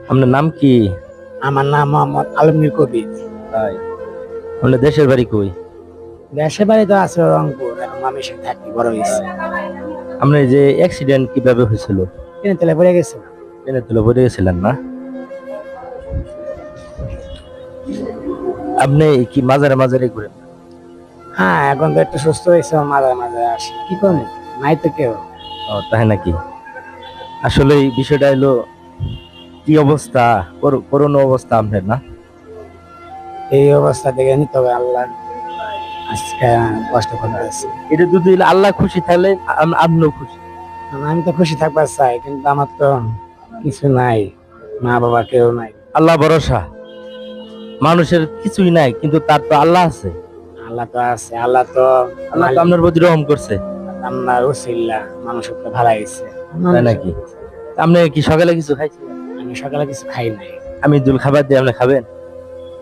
আপনার নাম কি? আমার নাম মোহাম্মদ আলমগীর কবির। তাই? আপনার দেশের বাড়ি কই? দেশের বাড়ি তো আছে রংপুর, এখন আমি সে থাকি, বড় হয়েছে। আপনার এই যে অ্যাক্সিডেন্ট কিভাবে হয়েছিল? ট্রেনে তেলে পড়ে গেছে। ট্রেনে তুলে পড়ে গেছিলেন না? আপনি কি মাঝারে মাঝারে ঘুরেন? হ্যাঁ, এখন তো একটু সুস্থ হয়েছে, মাঝে মাঝে আসি, কি করবো, নাই তো কেউ। ও তাই নাকি? আসলে এই বিষয়টা হলো কি অবস্থা, করুণ অবস্থা আপনার না? এই অবস্থা দেখে নিতে হবে, আল্লাহ আজকে কষ্ট করতেছি। এটা যদি আল্লাহ খুশি থাকলে আপনিও খুশি। আমি তো খুশি থাকবার চাই, কিন্তু আমার তো কিছু নাই, মা বাবা কেউ নাই। আল্লাহ ভরসা, মানুষের কিছুই নাই, কিন্তু তার তো আল্লাহ আছে। আল্লাহ তো আছে, আল্লাহ তো আল্লাহ তো আপনার প্রতি রহম করছে। আল্লাহ উসিল্লা মানুষের তো ভালো হয়েছে। তাই নাকি? আপনি কি সকালে কিছু খাইছেন? আমি সকালে কিছু খাই নাই। আমি দুল খাবার দিয়ে আপনি খাবেন?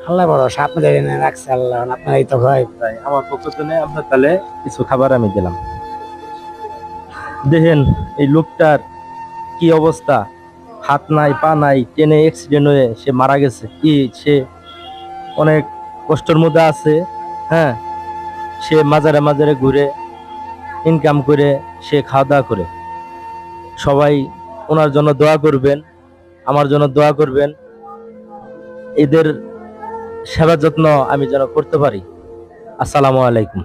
আল্লাহ ভরসা, আপনাদের এনে রাখছে আল্লাহ, আপনারাই তো ভয়। তাই আমার পক্ষ থেকে আপনার তাহলে কিছু খাবার আমি দিলাম। দেখেন এই লোকটার কি অবস্থা, হাত নাই পা নাই, ট্রেনে অ্যাক্সিডেন্ট হয়ে সে মারা গেছে। কি সে অনেক কষ্টের মধ্যে আছে। হ্যাঁ, সে মাজারে মাজারে ঘুরে ইনকাম করে সে খাওয়া দাওয়া করে। সবাই ওনার জন্য দোয়া করবেন, আমার জন্য দোয়া করবেন। এদের সেবা যত্ন আমি যেন করতে পারি। আসসালামু আলাইকুম।